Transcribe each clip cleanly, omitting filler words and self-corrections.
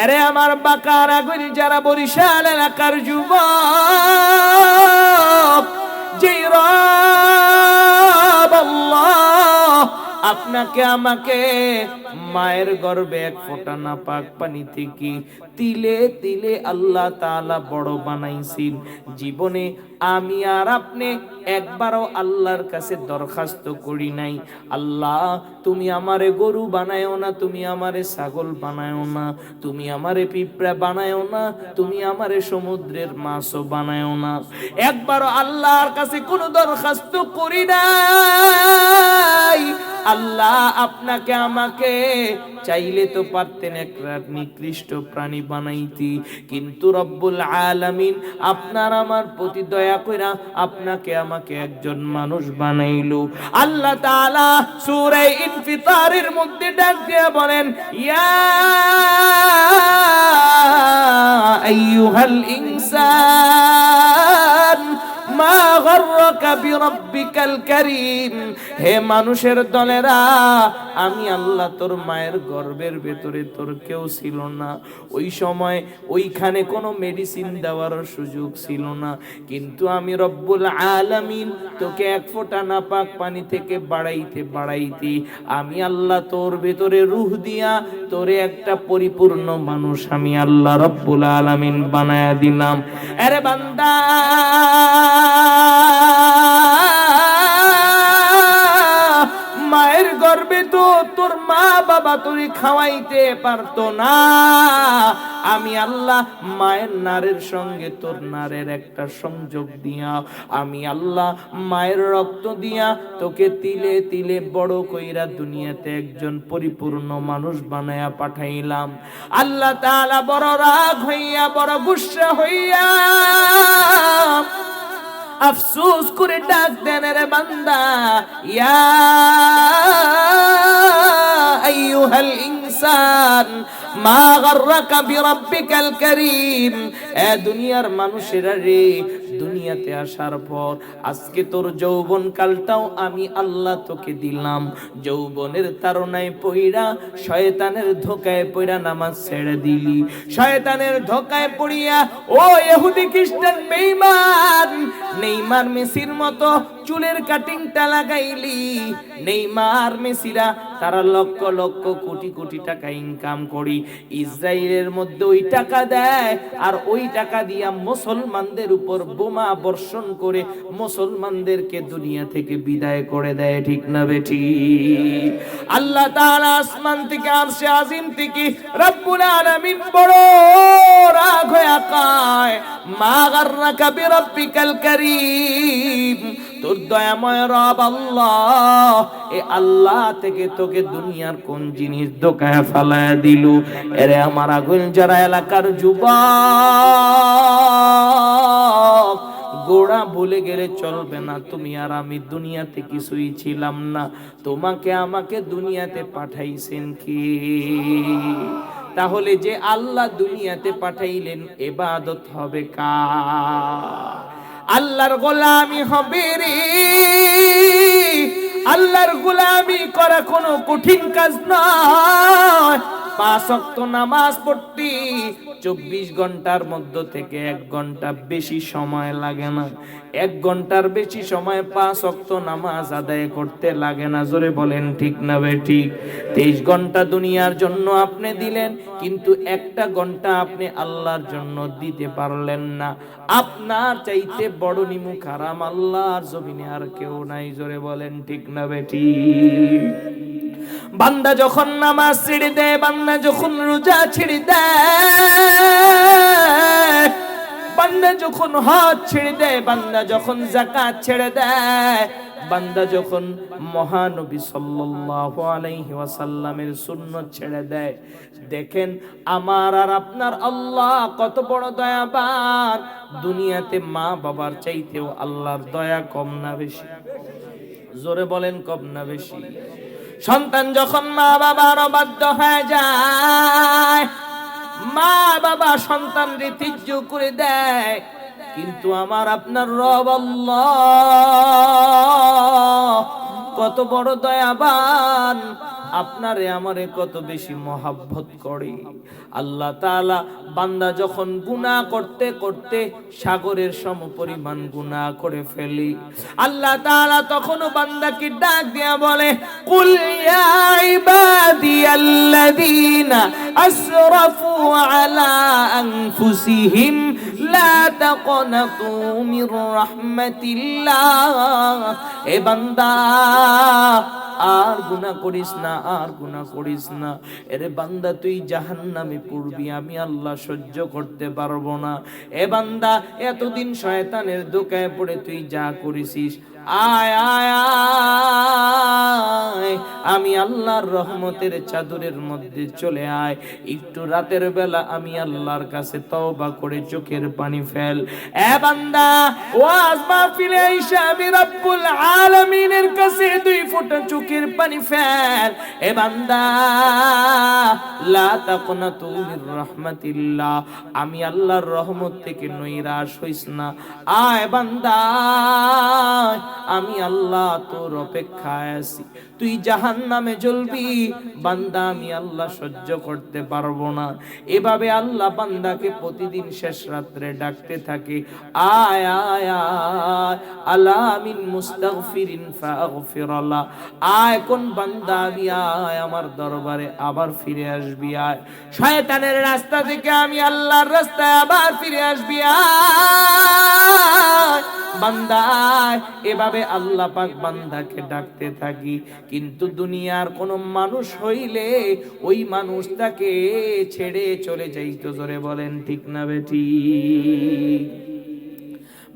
এরে আমার বাঁকারা গুল যারা বরিশাল এলাকার যুবক, যেই রব আল্লাহ আপনাকে আমাকে মায়ের গর্ভে এক ফোঁটা নাপাক পানি থেকে তিলে তিলে আল্লাহ তাআলা বড় বানাইছেন। জীবনে আমি আর আপনি একবারও আল্লাহর কাছে দরখাস্ত করি নাই, আল্লাহ তুমি আমারে গরু বানায়ও না, তুমি আমারে ছাগল বানায়ও না, তুমি আমারে পিঁপড়া বানায়ও না, তুমি আমারে সমুদ্রের মাছও বানায়ও না। একবারও আল্লাহর কাছে কোনো দরখাস্ত করি নাই। আল্লাহ আপনাকে আমাকে চাইলে তো পারতেন একটা নিকৃষ্ট প্রাণী বানাইতে, কিন্তু রব্বুল আলামিন আপনার আমার প্রতি দয়া কইরা আপনাকে আমাকে একজন মানুষ বানাইলো। আল্লাহ তাআলা সূরা ইনফিতারের মধ্যে ডাক দিয়ে বলেন, ইয়া আইয়ুহাল ইনসান মা গররাকা বিরাব্বিকাল কারীম। হে মানুষের দলেরা, আমি আল্লাহ তোর মায়ের গর্ভের ভেতরে তোর কেউ ছিল না, ওই সময় ওইখানে কোনো মেডিসিন দেওয়ার সুযোগ ছিল না, কিন্তু আমি রব্বুল আলামিন তোকে এক ফোঁটা নাপাক পানি থেকে বাড়াইতে বাড়াইতে আমি আল্লাহ তোর ভেতরে রূহ দিয়া তোরে একটা পরিপূর্ণ মানুষ আমি আল্লাহ রব্বুল আলামিন বানায়া দিলাম। আরে বান্দা, মায়ের গর্ভে তো তোর মা বাবা তোরে খাওয়াইতে পারতো না, আমি আল্লাহ মায়ের নারের সঙ্গে তোর নারের একটা সংযোগ দিয়া আমি আল্লাহ মায়ের রক্ত দিয়া তোকে তিলে তিলে বড় কইরা দুনিয়াতে একজন পরিপূর্ণ মানুষ বানায়া পাঠাইলাম। আল্লাহ তাআলা বড় রাগ হইয়া, বড় গুসা হইয়া আফসোস করে ডাক দেন, রে বান্দা, ইয়া আইয়ুহাল ইনসান মা গররাকা বিরাব্বিকাল কারীম। এ দুনিয়ার মানুষেরা রে, দুনিয়াতে আসার পর আজকে তোর যৌবন কালটাও আমি আল্লাহ তোকে দিলাম। যৌবনের তাড়নায় পইড়া শয়তানের ধোকায় পইড়া নামাজ ছেড়ে দিলি, শয়তানের ধোকায় পড়িয়া ও ইহুদি খ্রিস্টান বেঈমান নেইমার মেসির মতো চুলের কাটিংটা লাগাইলি। নেইমার মেসিরা তারা লক্ষ লক্ষ কোটি কোটি টাকা ইনকাম করি ইসরায়েলের মধ্যে ওই টাকা দেয়, আর ওই টাকা দিয়া মুসলমানদের উপর বোমা বর্ষণ করে মুসলমানদেরকে দুনিয়া থেকে বিদায় করে দেয়। ঠিক না বেঠি? আল্লাহ তাআলা আসমান থেকে আরশে আজিম থেকে রব্বুল আলামিন বড় রাগ হয়ে কয়, মা গররাকা বিরাব্বিকাল কারীম। তোর দয়াময় রব আল্লাহ, এ আল্লাহ থেকে তোকে দুনিয়ার কোন জিনিস ধোকায় ফেলায় দিল? এরে আমার আগুন যারা এলাকার যুবক, গোড়া ভুলে গেলে চলবে না। তুমি আর আমি দুনিয়াতে কিছুই ছিলাম না, তোমাকে আমাকে দুনিয়াতে পাঠাইছেন কি? তাহলে যে আল্লাহ দুনিয়াতে পাঠাইলেন, ইবাদত হবে কার? আল্লাহর গোলামি হবে রে। আল্লাহর গোলামি করা কোনো কঠিন কাজ নয়। 5 ওয়াক্ত নামাজ পড়তে 24 ঘন্টার মধ্য থেকে 1 ঘন্টা বেশি সময় লাগে না। 1 ঘন্টার বেশি সময় 5 ওয়াক্ত নামাজ আদায় করতে লাগে না। জোরে বলেন ঠিক না বেঠিক? 23 ঘন্টা দুনিয়ার জন্য আপনি দিলেন, কিন্তু 1টা ঘন্টা আপনি আল্লাহর জন্য দিতে পারলেন না। আপনার চাইতে বড় নিমুখ হারাম আল্লাহর জমিনে আর কেউ নাই। জোরে বলেন ঠিক না বেঠিক? বান্দা যখন নামাজ ছেড়ে দেয়, বান্দা যখন রোজা ছেড়ে দেয়, বান্দা যখন হজ ছেড়ে দেয়, বান্দা যখন যাকাত ছেড়ে দেয়, বান্দা যখন মহানবী সাল্লাল্লাহু আলাইহি ওয়াসাল্লামের সুন্নাত ছেড়ে দেয়, দেখেন আমার আর আপনার আল্লাহ কত বড় দয়াবান। দুনিয়াতে মা বাবার চাইতেও আল্লাহর দয়া কম না বেশি? জোরে বলেন কম না বেশি? সন্তান যখন মা বাবার অবাধ্য হয়ে যায়, মা বাবা সন্তান ঐতিহ্য করে দেয়, কিন্তু আমার আপনার রব আল্লাহ কত বড় দয়াবান। আপনারে আমারে কত বেশি মহব্বত করে। আল্লাহ তাআলা বান্দা যখন গুনাহ করতে করতে সাগরের সমপরিমাণ গুনাহ করে ফেলি, আল্লাহ তাআলা তখনও বান্দাকে ডাক দিয়া বলে, কুল ইয়া ইবাদিয়াল্লাযীনা আসরাফু আলা আনফুসিহিম লা তাকনাতু মির রাহমাতিল্লাহ। এ বান্দা আর গুনাহ করিস না, আর গুনাহ করিস না। এরে বান্দা তুই জাহান্নামে পড়বি, আমি আল্লাহ সহ্য করতে পারবো না। এ বান্দা এতদিন শয়তানের ধোঁকায় পড়ে তুই যা করেছিস, আয় আয় আয়, আমি আল্লাহর রহমতের চাদরের মধ্যে চলে আয়। একটু রাতের বেলা আমি আল্লাহর কাছে তওবা করে চোখের পানি ফেল। এ বান্দা ওয়াজ মাহফিলে আইসা আমি রব্বুল আলামিনের কাছে দুই ফোঁটা চোখের পানি ফেল। এ বান্দা লা তাকনাতু মির রাহমাতিল্লাহ, আমি আল্লাহর রহমত থেকে নৈরাশ হইস না। আয় বান্দা, আমি আল্লাহ তোর অপেক্ষায় আছি। তুই জাহান্নামে জ্বলবি, বান্দা আমি আল্লাহ সহ্য করতে পারবো না। এভাবে আল্লাহ বান্দাকে প্রতিদিন শেষ রাত্রে ডাকতে থাকে, আয় আয় আয় আলা মিন মুস্তাগফিরিন ফাগফিরাল্লাহ। আয় কোন বান্দা আমি, আয় আমার দরবারে আবার ফিরে আসবি। আয় শয়তানের রাস্তা থেকে আমি আল্লাহর রাস্তায় আবার ফিরে আসবি। আয় বান্দা, এভাবে আল্লাহ পাক বান্দাকে ডাকতে থাকি। কিন্তু দুনিয়ার কোন মানুষ হইলে ওই মানুষটাকে ছেড়ে চলে যাইতো। জোরে বলেন ঠিক না বেটি?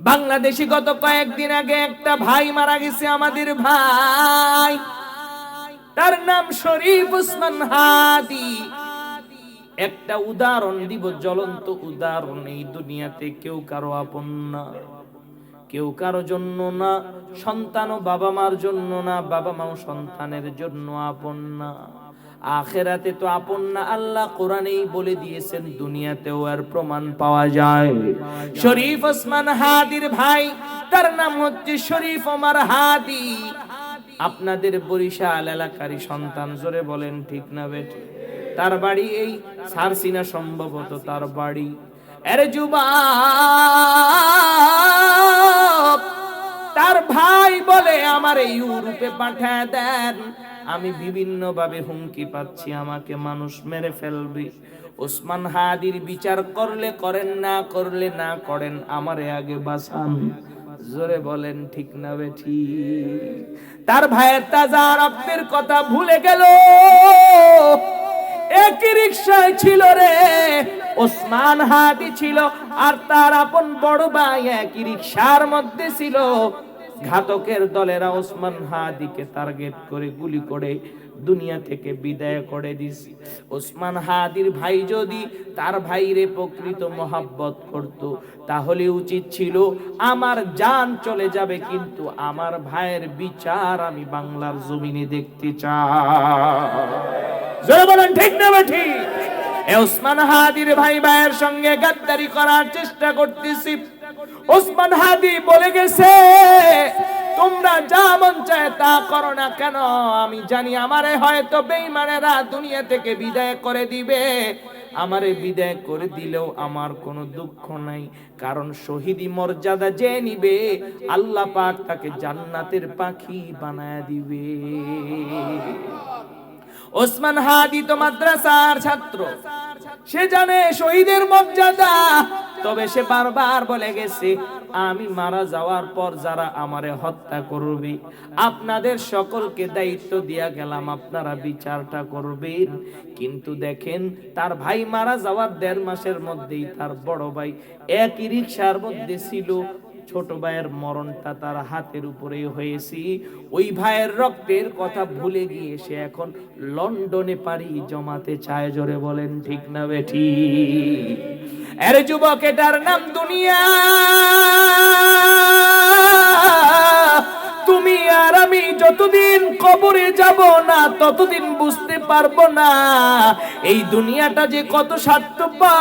বাংলাদেশে গত কয়েকদিন আগে একটা ভাই মারা গেছে, আমাদের ভাই, তার নাম শরীফ ওসমান হাদি। একটা উদাহরণ দিব, জ্বলন্ত উদাহরণ। এই দুনিয়াতে কেউ কারো আপন না, কেউ কারো জন্য না, সন্তানও বাবা মার জন্য না, বাবা মাও সন্তানের জন্য আপন না। আখিরাতে তো আপন না, আল্লাহ কোরআনেই বলে দিয়েছেন, দুনিয়াতেও আর প্রমাণ পাওয়া যায়। শরীফ ওসমান হাদির ভাই, তার নাম হচ্ছে শরীফ ওমর হাদি। আপনাদের বরিশাল এলাকারই সন্তান। জোরে বলেন ঠিক না বেটি? তার বাড়ি এই সারসিনা, সম্ভবত তার বাড়ি। আরে যুবক, তার ভাই বলে আমারে ইউরোপে পাঠায় দেন, আমি বিভিন্ন ভাবে হুমকি পাচ্ছি, আমাকে মানুষ মেরে ফেলবে। ওসমান হাদির বিচার করলে করেন, না করলে না করেন, আমারে আগে বাঁচান। জোরে বলেন ঠিক না বেঠি? তার ভাইয়ের তাজা রক্তের কথা ভুলে গেল। একই রিকশায় ছিল রে, ওসমান হাদি ছিল আর তার আপন বড় ভাই একই রিকশার মধ্যে ছিল। ঘাতকের দলেরা ওসমান হাদিকে টার্গেট করে গুলি করে দুনিয়া থেকে বিদায় করে দিছে। ওসমান হাদির ভাই যদি তার ভাইরে প্রকৃত মহব্বত করত, তাহলে উচিত ছিল আমার জান চলে যাবে, কিন্তু আমার ভাইয়ের বিচার আমি বাংলার জমিনে দেখতে চাই। জোরে বলেন ঠিক না বেঠি? ওসমান হাদির ভাই ভাইয়ের সঙ্গে গাদ্দারি করার চেষ্টা করতেছি। ওসমান হাদি বলে গেছে, তোমরা যা মন চায় তা করো না কেন, আমি জানি আমারে হয়তো বেঈমানেরা দুনিয়া থেকে বিদায় করে দিবে। আমারে বিদায় করে দিলেও আমার কোনো দুঃখ নাই, কারণ শহীদি মর্যাদা যে নিবে আল্লাহ পাক তাকে জান্নাতের পাখি বানায় দিবে। ওসমান হাদি তো মাদ্রাসার ছাত্র, সে জানে শহীদের মর্যাদা। তবে সে বারবার বলে গেছে, আমি মারা যাওয়ার পর যারা আমারে হত্যা করবে, আপনাদের সকলকে দায়িত্ব দিয়া গেলাম, আপনারা বিচারটা করবেন। কিন্তু দেখেন, তার ভাই মারা যাওয়ার 1.5 মাসের মধ্যেই তার বড় ভাই একই রিকশার মধ্যে ছিল। ছোট ভাইয়ের মরণটা তার হাতের উপরেই হয়েছে। ওই ভাইয়ের রক্তের কথা ভুলে গিয়ে সে এখন লন্ডনে পাড়ি জমাতে চায়। জোরে বলেন ঠিক না বেঠি? আরে যুবক, এটার নাম দুনিয়া। তুমি আর আমি যতদিন কবরে যাব না, ততদিন বুঝতে পারবো না এই দুনিয়াটা যে কত স্বার্থপর।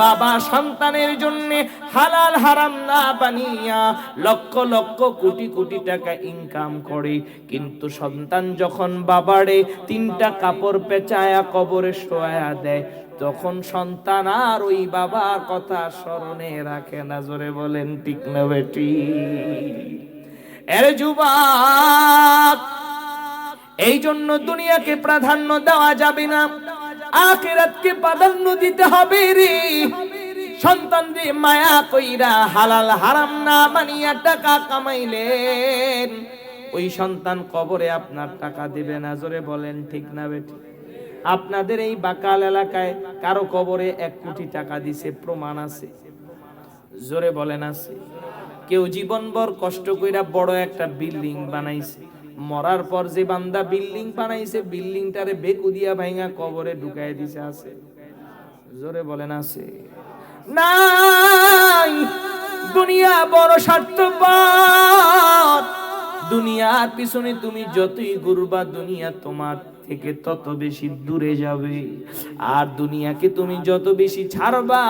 বাবা সন্তানের জন্য হালাল হারাম না বানিয়া লক্ষ লক্ষ কোটি কোটি টাকা ইনকাম করে, কিন্তু সন্তান যখন বাবারে 3টা কাপড় পেঁচায়া কবরে শোয়া দেয়, তখন সন্তান আর ওই বাবার কথা স্মরণে রাখে না। জোরে বলেন ঠিক না বেটি? এর যুবক, এই জন্য দুনিয়াকে প্রাধান্য দেওয়া যাবে না, আখিরাতকে প্রাধান্য দিতে হবে রে। সন্তান যে মায়া কইরা হালাল হারাম না মানিয়া টাকা কামাইলেন, ওই সন্তান কবরে আপনার টাকা দিবে না। জোরে বলেন ঠিক না বেটি? আপনাদের এই বাকাল এলাকায় কারো কবরে 1 কোটি টাকা দিছে, প্রমাণ আছে? জোরে বলেন আছে? কেউ জীবনভর কষ্ট কইরা বড় একটা বিল্ডিং বানাইছে, মরার পর যে বান্দা বিল্ডিং বানাইছে বিল্ডিংটারে বেকু দিয়া ভাঙা কবরে ঢুকাই দিছে, আছে? জোরে বলেন আছে? নাই। দুনিয়া বড় স্বার্থপর, দুনিয়ার পিছনে তুমি যতই ঘুরবা দুনিয়া তোমার থেকে তত বেশি দূরে যাবে, আর দুনিয়াকে তুমি যত বেশি ছাড়বা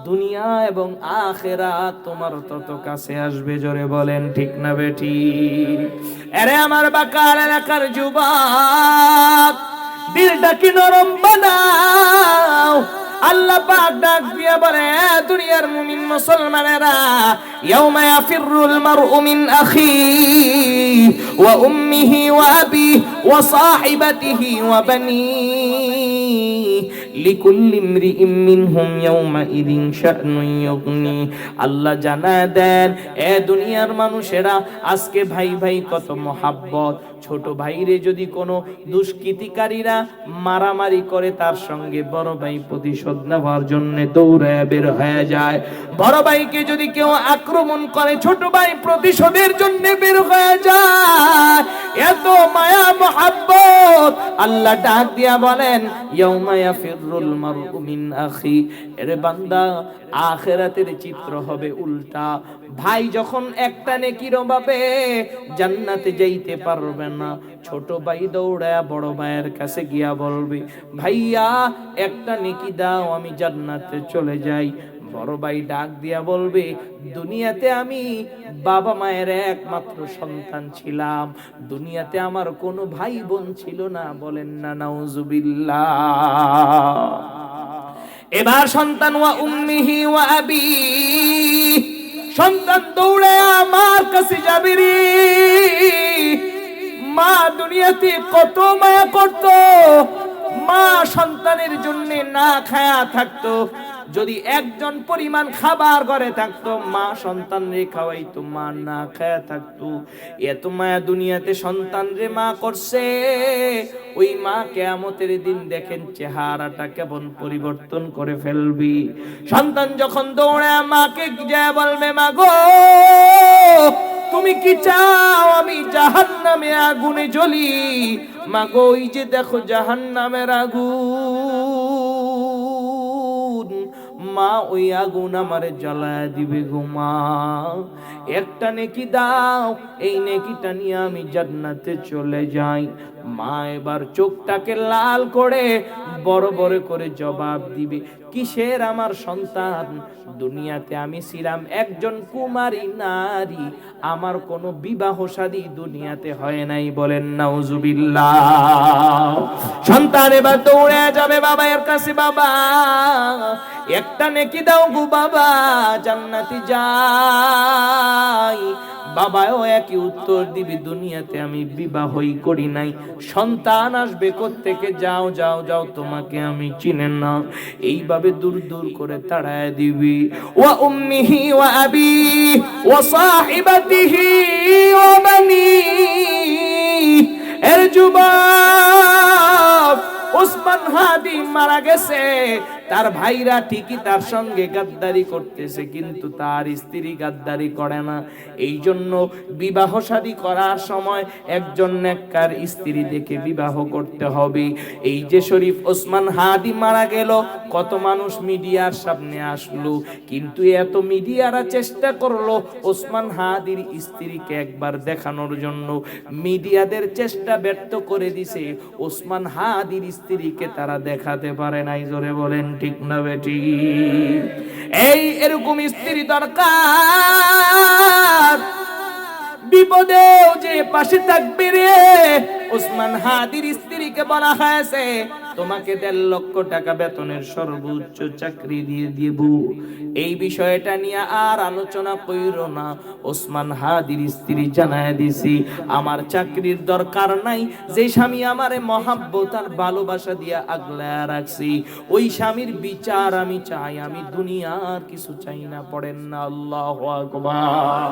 দুনিয়া এবং আখিরাত তোমার তত কাছে আসবে। জোরে বলেন ঠিক না বেটি? আরে আমার বাকাল এলাকার যুবক, দিলটা কি নরম বানাও। আল্লাহ পাক ডাক দিয়া বলে, দুনিয়ার মুমিন মুসলমানেরা, ইয়াউমা ইয়াফিরুল মারউ মিন আখিহি ওয়া উম্মিহি ওয়া আবিহি ওয়া সাহিবাতিহি ওয়া বানিহি লিকুল্লি ইমরিইম মিনহুম ইয়াউমাইযিন শা'নুন ইউগনি। আল্লাহ জানায় দেন, এ দুনিয়ার মানুষেরা, আজকে ভাই ভাই কত মহাব্বত। ছোট ভাইরে যদি কোনো দুষ্কৃতিকারীরা মারামারি করে, তার সঙ্গে বড় ভাই প্রতিশোধ নেওয়ার জন্য দৌড়ে বের হয়ে যায়। বড় ভাইকে যদি কেউ আক্রমণ করে, ছোট ভাই প্রতিশোধের জন্য বের হয়ে যায়। এত মায়া মহাব্বত। আল্লাহ ডাক দিয়া বলেন, ইয়াউমা ইয়াফিরুল মারউ মিন আখি। এরে বান্দা, আখিরাতের চিত্র হবে উল্টা। ভাই যখন একটা নেকির অভাবে জান্নাতে যাইতে পারবে না, ছোট ভাই দৌড়ায়া বড় ভাইয়ের কাছে গিয়া বলবে, ভাইয়া একটা নেকি দাও, আমি জান্নাতে চলে যাই। বড় ভাই ডাক দিয়া বলবে, দুনিয়াতে আমি বাবা মায়ের একমাত্র সন্তান ছিলাম, দুনিয়াতে আমার কোনো ভাই বোন ছিল না। বলেন না নাউজুবিল্লাহ? এবার সন্তান ওয়া উম্মিহি ওয়া আবিহি, সন্তান দৌড়ে আমার কাছে যাবে রে। মা দুনিয়াতে কত মায়া করত, মা সন্তানের জন্য না খায়া থাকতো। যদি একজন পরিমাণ খাবার ঘরে থাকতো, মা সন্তান রে খাওয়াইতো, মা না খায়া থাকতো। এত মায়া দুনিয়াতে সন্তান রে মা করছে, ওই মা কিয়ামতের দিন দেখেন চেহারাটা কেমন পরিবর্তন করে ফেলবি। সন্তান যখন দৌড়ে মাকে যায় বলবে, মা গো তুমি কি চাও আমি জাহান্নামে আগুনে জ্বলি? মা গো ওই যে দেখো জাহান্নামের আগুন, মা ওই আগুন আমারে জ্বালায় দিবে গো মা, একটা নেকি দাও, এই নেকিটা নিয়ে আমি জান্নাতে চলে যাই। মা এবার চোখটাকে লাল করে বড় বড় করে জবাব দিবে, কিসের আমার সন্তান? দুনিয়াতে আমি ছিলাম একজন কুমারী নারী, আমার কোনো বিবাহ শাদী দুনিয়াতে হয় নাই। বলেন নাউজুবিল্লাহ। সন্তান এবার দৌড়ে যাবে বাবার কাছে, বাবা একটা নেকি দাও গো বাবা, জান্নাতে যাই। বাবাও একই উত্তর দিবি, দুনিয়াতে আমি বিবাহই করি নাই। সন্তান আসবে কোত্থেকে? যাও যাও যাও, তোমাকে আমি চিনি না। এইভাবে দূর দূর করে তাড়ায় দিবি। ওয়া উম্মিহি ওয়া আবিহি ওয়া সাহিবাতিহি ওয়া বানিহি। এর যুবক, ওসমান হাদি মারা গেছে, তার ভাইরা ঠিকই তার সঙ্গে গাদ্দারি করতেছে, কিন্তু তার স্ত্রী গাদ্দারি করে না। এই জন্য বিবাহ শাদী করার সময় একজন নেককার স্ত্রী দেখে বিবাহ করতে হবে। এই যে শরীফ ওসমান হাদি মারা গেল, কত মানুষ মিডিয়ার সামনে আসলো, কিন্তু এত মিডিয়ারা চেষ্টা করলো ওসমান হাদির স্ত্রীকে একবার দেখানোর জন্য, মিডিয়াদের চেষ্টা ব্যর্থ করে দিছে। ওসমান হাদির স্ত্রীকে তারা দেখাতে পারে নাই। জোরে বলেন ঠিক না বেটি? এই এরকম স্ত্রী দরকার, বিপদেও যে পাশে থাকবে রে। ওসমান হাদির স্ত্রীকে বলা হয়েছে, তোমাকে 1.5 লক্ষ টাকা বেতনের সর্বোচ্চ চাকরি দিয়ে দিব। এই বিষয়টা নিয়ে আর আলোচনা কইরো না। ওসমান হাদির স্ত্রী জানায় দিছি, আমার চাকরির দরকার নাই। যে স্বামী আমারে মহাব্বত আর ভালোবাসা দিয়ে আগলায় রাখছি, ওই স্বামীর বিচার আমি চাই, আমি দুনিয়ার কিছু চাই না। পড়েন না আল্লাহু আকবার।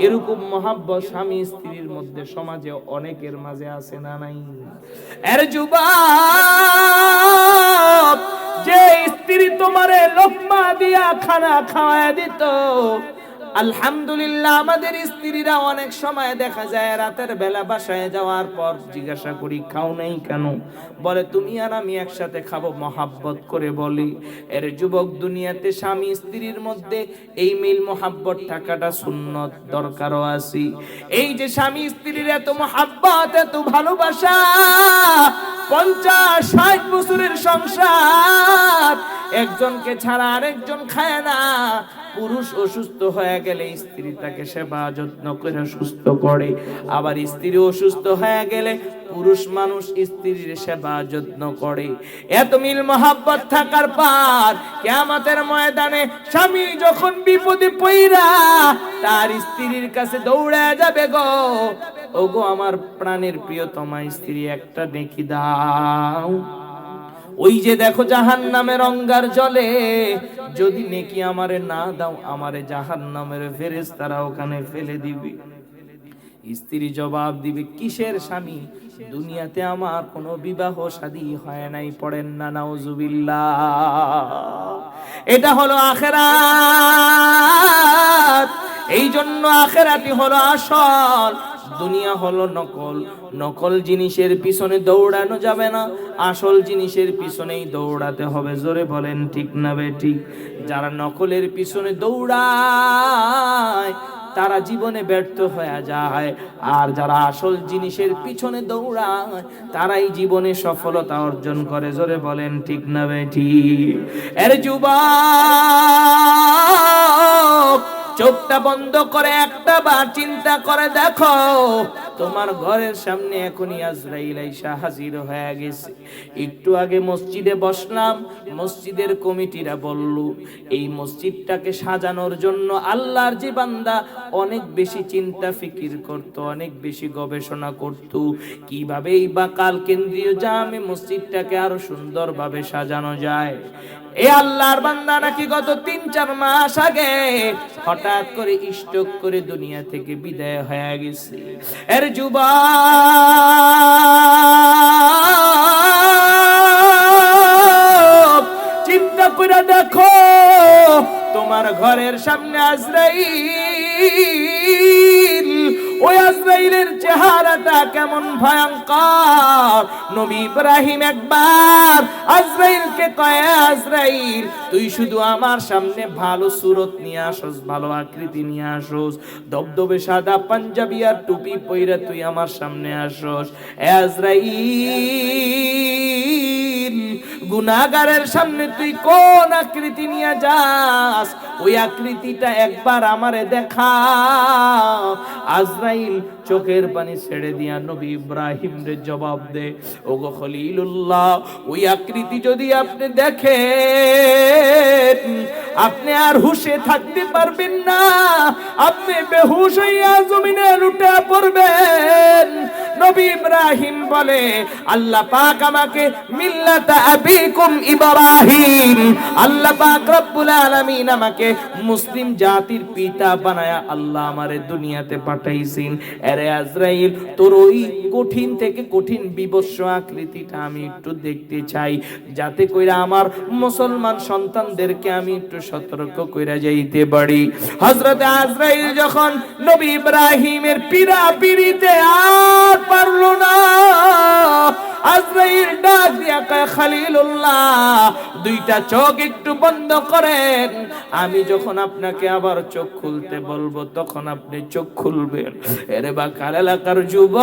এরকম মহাব্বত স্বামী স্ত্রীর মধ্যে সমাজে অনেকের মাঝে আছে না নাই? এর যুবক, যে স্ত্রী তোমারে লোকমা দিয়া খানা খাওয়ায় দিত, আলহামদুলিল্লাহ। আমাদের স্ত্রীরা অনেক সময় দেখা যায় রাতের বেলা বাসায় যাওয়ার পর জিজ্ঞাসা করি, খাও নাই কেন? বলে তুমি আর আমি একসাথে খাবো, মহাব্বত করে বলি। এর যুবক, দুনিয়াতে স্বামী স্ত্রীর মধ্যে এই মিল মহাব্বত থাকাটা সুন্নত, দরকারও আছে। এই যে স্বামী স্ত্রীর এত মহাব্বত, এত ভালোবাসা, 50-60 বছরের সংসার, একজনকে ছাড়া আরেকজন খায় না। পুরুষ অসুস্থ হয়ে গেলে স্ত্রী তাকে সেবা যত্ন করে সুস্থ করে, আবার স্ত্রী অসুস্থ হয়ে গেলে পুরুষ মানুষ স্ত্রীর সেবা যত্ন করে। এত মিল মহাব্বত থাকার পর কিয়ামতের ময়দানে স্বামী যখন বিপদে পইরা তার স্ত্রীর কাছে দৌড়ে যাবে, গো ওগো আমার প্রাণের প্রিয়তমা স্ত্রী, একটা নেকি দাও। ওই যে দেখো জাহান্নামের অঙ্গার জ্বলে, যদি নেকি আমারে না দাও, আমারে জাহান্নামের ফেরেশতারা ওখানে ফেলে দিবে। স্ত্রী জবাব দিবে, কিসের স্বামী? দুনিয়াতে আমার কোনো বিবাহ শাদী হয় নাই। পড়েন না নাউজুবিল্লাহ। এটা হলো আখিরাত। এই জন্য আখিরাতই হলো আসল, দুনিয়া হলো নকল। নকল জিনিসের পিছনে দৌড়ানো যাবে না, আসল জিনিসের পিছনেই দৌড়াতে হবে। জোরে বলেন ঠিক না বেঠিক? যারা নকলের পিছনে দৌড়ায় তারা জীবনে ব্যর্থ হয়ে যায়, আর যারা আসল জিনিসের পিছনে দৌড়ায় তারাই জীবনে সফলতা অর্জন করে। জোরে বলেন ঠিক না বেঠিক? এর যুবক, চোখটা বন্ধ করে একটা বার চিন্তা করে দেখো, তোমার ঘরের সামনে এখনই আজরাইল আইসা হাজির হয়ে গেছে। একটু আগে মসজিদে বসলাম, মসজিদের কমিটিরা বলল এই মসজিদটাকে সাজানোর জন্য আল্লাহর যে বান্দা অনেক বেশি চিন্তা ফিকির করত, অনেক বেশি গবেষণা করত, কিভাবে এই বাকাল কেন্দ্রীয় জামে মসজিদটাকে আরো সুন্দরভাবে সাজানো যায়। এ আল্লাহর বান্দা নাকি গত 3-4 মাস আগে হঠাৎ করে স্ট্রোক করে দুনিয়া থেকে বিদায় হয়ে গেছে। এর যুবক, চিন্তা করে দেখো, তোমার ঘরের সামনে আজরাইল, ওই আজরাইলের চেহারাটা কেমন ভয়ঙ্কর। নবী ইব্রাহিম একবার আজরাইলকে কয়, আজরাইল তুই শুধু আমার সামনে ভালো সুরত নিয়ে আসোস, ভালো আকৃতি নিয়ে আসোস, দবদবে সাদা পাঞ্জাবি আর টুপি পইরা তুই আমার সামনে আসোস। আজরাইল, গুনাহগারের সামনে তুই কোন আকৃতি নিয়ে যাস? ওই আকৃতিটা একবার আমারে দেখা। আজরাইল চোখের পানি ছেড়ে দিয়া নবী ইব্রাহিম রে জবাব দে, ওগো খলিলুল্লাহ, ওই আকৃতি যদি আপনি দেখেন আপনি আর হুশে থাকতে পারবেন না, আপনি বেহুশ হইয়া জমিনে লুটে পড়বেন। নবী ইব্রাহিম বলে, আল্লাহ পাক আমাকে মিল্লাতা আবিকুম ইব্রাহিম, আল্লাহ পাক রব্বুল আলামিন আমাকে মুসলিম জাতির পিতা বানায়া আল্লাহ আমারে দুনিয়াতে পাঠাইছেন। আরে আজরাইল, তোর ওই কঠিন থেকে কঠিন বিবস্ত্র আকৃতিটা আমি একটু দেখতে চাই, যাতে কইরা আমার মুসলমান সন্তানদেরকে আমি একটু সতর্ক কইরা যাইতে পারি। হযরত আজরাইল যখন নবী ইব্রাহিমের পিড়াপিড়িতে আর পারলো না, আজরাইল ডাক দিয়া কয়, খলিলুল্লাহ, দুইটা চোখ একটু বন্ধ করেন, আমি যখন আপনাকে আবার চোখ খুলতে বলবো তখন আপনি চোখ খুলবেন। এরে বাকাল এলাকার যুবক,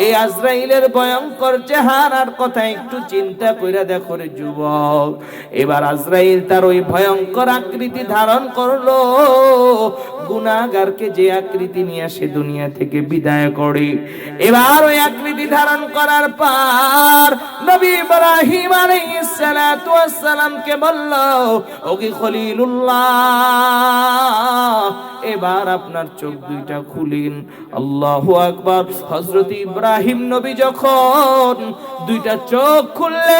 এই আজরাইলের ভয়ঙ্কর চেহারার কথা একটু চিন্তা কইরা দেখো রে যুবক। এবার আজরাইল তার ওই ভয়ঙ্কর আকৃতি ধারণ করলো, গুনাহগারকে যে আকৃতি নিয়ে সে দুনিয়া থেকে বিদায় করে। এবার ওই আকৃতি ধারণ করার পর নবী ইব্রাহিম আলাইহিস সালাতু ওয়াস সালামকে বলল, ও কি খলিলুল্লাহ, এবার আপনার চোখ দুইটা খুলিন। আল্লাহু আকবার। হযরত ইব্রাহিম নবী যখন দুইটা চোখ খুললেন,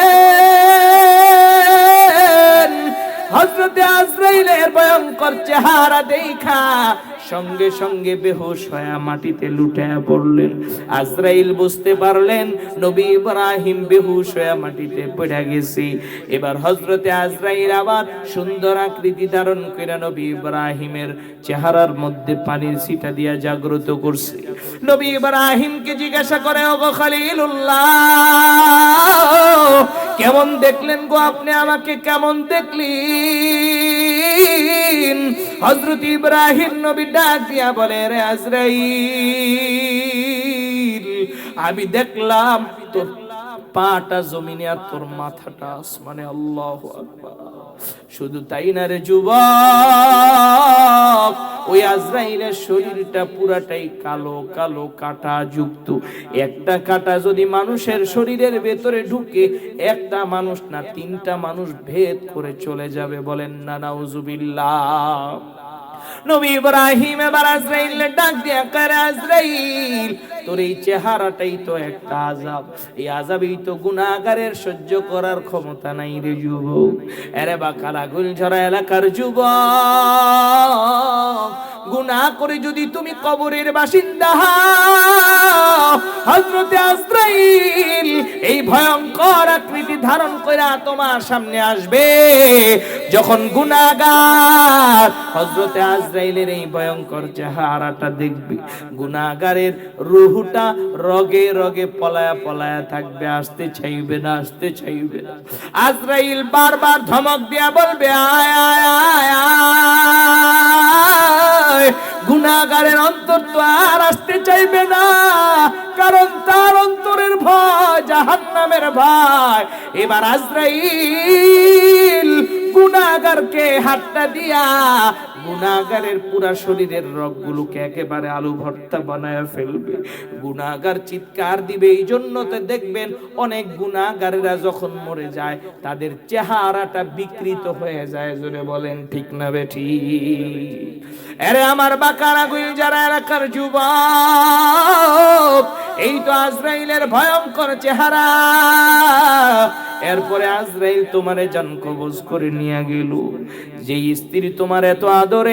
হযরত আজরাইলের ভয়ঙ্কর চেহারা দেখা সঙ্গে সঙ্গে বেহুশ হয়ে মাটিতে লুটায়া পড়লেন। আজরাইল বুঝতে পারলেন নবী ইব্রাহিম বেহুশ হয়ে মাটিতে পড়ে গেছে। এবার হযরতে আজরাইল আবার সুন্দর আকৃতি ধারণ করে নবী ইব্রাহিমের চেহারার মধ্যে পানির ছিটা দিয়া জাগ্রত করছে। নবী ইব্রাহিমকে জিজ্ঞাসা করে, ওগো খলিলুল্লাহ, কেমন দেখলেন গো আপনি, আমাকে কেমন দেখলেন? হযরত ইব্রাহিম নবী ডাক দিয়া বলে, রে আজরাইল, আমি দেখলাম তোর পাটা জমিনে আর তোর মাথাটা আসমানে। আল্লাহু আকবার। শুধু তাই না রে যুবক, ওই আজরাইলের শরীরটা পুরাটাই কালো কালো কাটা যুক্ত। একটা কাটা যদি মানুষের শরীরের ভেতরে ঢুকে, একটা মানুষ না তিনটা মানুষ ভেদ করে চলে যাবে। বলেন না নাউজুবিল্লাহ। নবী ইব্রাহিম এবার আজরাইলের ডাক দিয়া কয়, আজরাইল, তোর এই চেহারাটাই তো একটা আযাব, এই আযাবই তো গুনাহগারের সহ্য করার ক্ষমতা নাই রে যুবক। আরে বাকালা গুলঝরা এলাকার যুবক, গুনাহ করে যদি তুমি কবরের বাসিন্দা হও, হযরতে আজরাইল এই ভয়ঙ্কর আকৃতি ধারণ কইরা তোমার সামনে আসবে। যখন গুনাহগার হযরতে আজরাইলের এই ভয়ঙ্কর চেহারাটা দেখবে, গুনাহগারের রূহটা রগে রগে পলায়া পলায়া থাকবে, আসতে চাইবে না, আসতে চাইবে না। আজরাইল বারবার ধমক দিয়া বলবে, আয় আয় আয় আয়। গুনাহগারের অন্তর তো আর আসতে চাইবে না, কারণ তার অন্তরের ভয় জাহান্নামের ভয়। এবার আজরাইল গুনাহগারকে হাতটা দিয়া গুনাহগারের পুরা শরীরের রগগুলোকে একেবারে আলু ভর্তা বানায় ফেলবে। গুনাহগার চিৎকার দিবে। এই জন্য তো দেখবেন অনেক গুনাহগারেরা যখন মরে যায় তাদের চেহারাটা বিকৃত হয়ে যায়। জোরে বলেন ঠিক না বেঠিক? আরে আমার বাকারা গুলজারা এলাকার যুবক, এই তো আজরাইলের ভয়ঙ্কর চেহারা। এরপরে আজরাইল তোমারে জান কবজ করে নিয়ে গেল। যে স্ত্রী তোমার এত আদরের,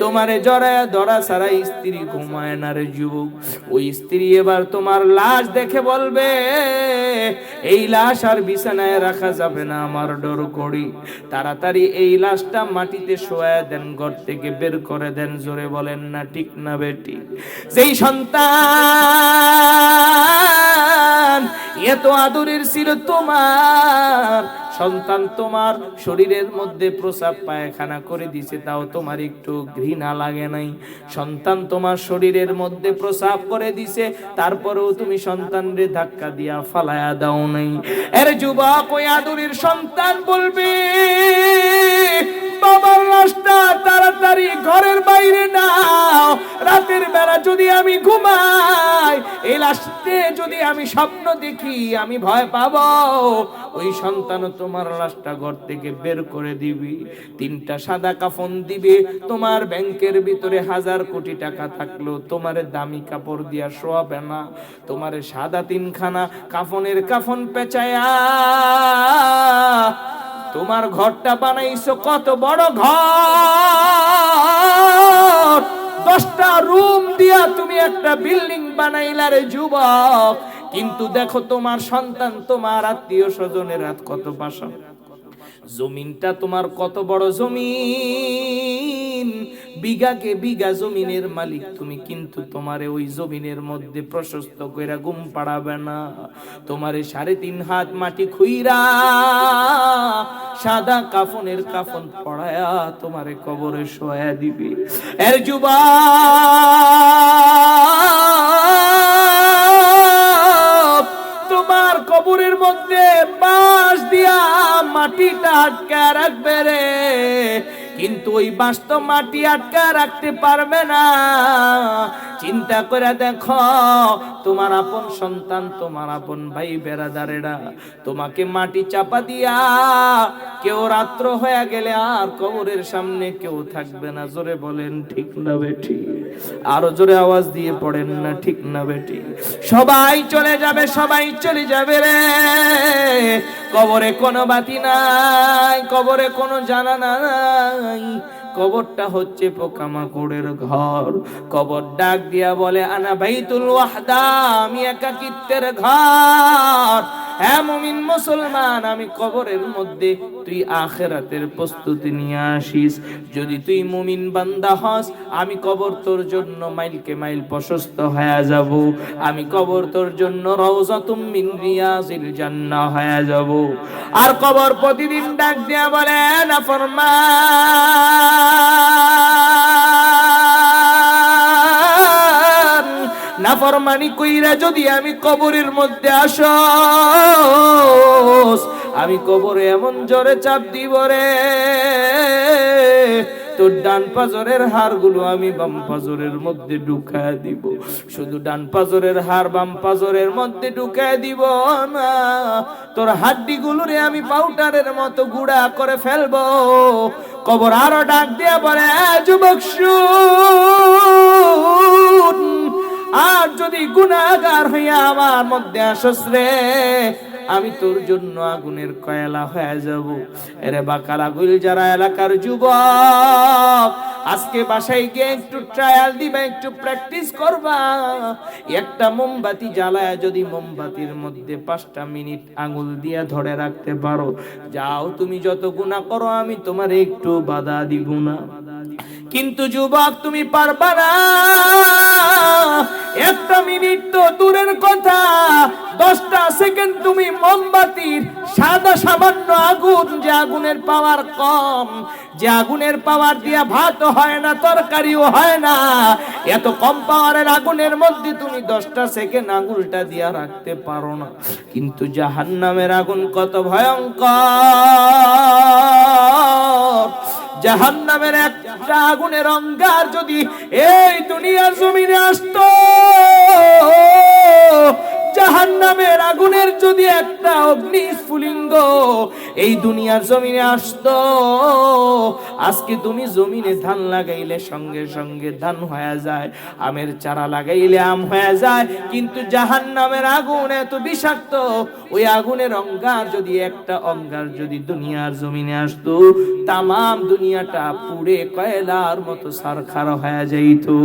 তোমারে জড়ায়া ধরা ছাড়া স্ত্রী ঘুমায় না রে যুবক, ওই স্ত্রী এবার তোমার লাশ দেখে বলবে, এই লাশ আর বিছানায় রাখা যাবে না, আমার ডর করি, তাড়াতাড়ি এই লাশটা মাটিতে শোয়া দেন, ঘর থেকে বের করে দেন। জোরে বলেন না ঠিক না বেটি? যেই সন্তান এত আদরের ছিল তোমার, সন্তান তোমার শরীরের মধ্যে প্রস্রাব পায়খানা করে দিছে, তাও তোমার একটু ঘৃণা লাগে নাই? সন্তান তোমার শরীরের মধ্যে প্রস্রাব করে দিছে, তারপরেও তুমি সন্তানরে ধাক্কা দিয়া ফালায়া দাও নাই? এর যুবক, ওই আদরের সন্তান বলবে, বাবার লাশটা তাড়াতাড়ি ঘরের বাইরে নাও, রাতের বেলা যদি আমি ঘুমাই, এই লাশতে যদি আমি স্বপ্ন দেখি, আমি ভয় পাবো। ওই সন্তান তোমার লাশটা ঘর থেকে বের করে দিবি, তিনটা সাদা কাফন দিবে। তোমার ব্যাংকের ভিতরে 1000 কোটি টাকা থাকলেও তোমার দামি কাপড় দিয়া শোয়াবে না, তোমার সাদা 3খানা কাফনের কাফন পেঁচায়া তোমার ঘরটা বানাইছো কত বড় ঘর, 10টা রুম দিয়া তুমি একটা বিল্ডিং বানাইলা রে যুবক। কিন্তু দেখো তোমার সন্তান, তোমার আত্মীয় স্বজনের হাত কত পাশা, জমিনটা তোমার কত বড় জমিন, বিঘাকে বিঘা জমিনের মালিক তুমি, কিন্তু তোমারে ওই জমিনের মধ্যে প্রশস্ত কইরা ঘুম পাড়াবে না। তোমারে 3.5 হাত মাটি খুইরা সাদা কাফনের কাফন পড়ায়া তোমারে কবরে শোয়া দিবে। এর যুবক, তোমার কবরের মধ্যে বাঁশ দিয়া মাটিটা আটকা রাখবে রে, কিন্তু ওই বাঁশ তো মাটি আটকা রাখতে পারবে না। চিন্তা করে দেখো, তোমার আপন সন্তান, তোমার আপন ভাই বেরাদারেরা তোমাকে মাটি চাপা দিয়া কেউ রাত্র হয়ে গেলে আর কবরের সামনে কেউ থাকবে না। জোরে বলেন ঠিক না বেঠি? আরো জোরে আওয়াজ দিয়ে পড়েন না ঠিক না বেঠি? সবাই চলে যাবে, সবাই চলে যাবে রে। কবরে কোনো বাতি নাই, কবরে কোনো জানালা নাই, কবরটা হচ্ছে পোকামাকড়ের ঘর। কবর ডাক দিয়া বলে আনা বাইতুল ওয়াহদা, আমি একাকিত্বের ঘর। হ্যাঁ মুমিন মুসলমান, আমি কবরের মধ্যে তুই আখিরাতের প্রস্তুতি নিয়ে আসিস। যদি তুই মুমিন বান্দা হস, আমি কবর তোর জন্য মাইলকে মাইল প্রশস্ত হয়ে যাব। আমি কবর তোর জন্য রওজাতুম মিন রিয়াজিল জান্নাহ হয়ে যাব। আর কবর প্রতিদিন ডাক দিয়া বলে নাফরমানি কইরা যদি আমি কবরের মধ্যে আসস, আমি কবরে এমন জোরে চাপ দিব রে, তোর ডান পাজরের হাড়গুলো আমি বাম পাজরের মধ্যে ঢুকায় দিব। শুধু ডান পাজরের হাড় বাম পাজরের মধ্যে ঢুকায় দিব না, তোর হাড্ডিগুলোরে আমি পাউডারের মতো গুঁড়া করে ফেলবো। কবর আরো ডাক দিয়া বলে যুবক শুন, আর যদি গুনাহগার হইয়া আমার মধ্যে আসস রে, আমি তোর জন্য আগুনের কয়লা হয়ে যাব। এরে বাকালা গুলজারা এলাকার যুবক, আজকে বাসায় গিয়ে একটু ট্রায়াল দিবা, একটু প্র্যাকটিস করবা। একটা মোমবাতি জ্বালায় যদি মোমবাতির মধ্যে 5টা মিনিট আঙুল দিয়ে ধরে রাখতে পারো, যাও তুমি যত গুনাহ করো আমি তোমার একটু বাধা দিব না। কিন্তু যুবক তুমি পারবা না। 1টা মিনিট তো দূরের কথা, 10টা সেকেন্ড তুমি মোমবাতির সাদা সামান্য আগুন, যে আগুনের পাওয়ার কম, যে আগুনের পাওয়ার দিয়া ভাত হয় না, তরকারিও হয় না, এত কম পাওয়ারের আগুনের মধ্যে তুমি 10টা সেকেন্ড আঙুলটা দিয়া রাখতে পারো না। কিন্তু জাহান্নামের আগুন কত ভয়ঙ্কর! জাহান্নামের একটা আগুনের অঙ্গার যদি এই দুনিয়ার জমিনে আসতো, জাহান্নামের আগুনের যদি একটা অগ্নিস্ফুলিঙ্গ এই দুনিয়ার জমিনে আসতো, আজকে তুমি জমিনে ধান লাগাইলে সঙ্গে সঙ্গে ধান হয়ে যায়, আমের চারা লাগাইলে আম হয়ে যায়। কিন্তু জাহান্নামের আগুন এত বিষাক্ত, ওই আগুনের অঙ্গার যদি একটা অঙ্গার যদি দুনিয়ার জমিনে আসতো, তামাম দুনিয়াটা পুড়ে কয়লার মতো সারখার হয়ে যাইতো।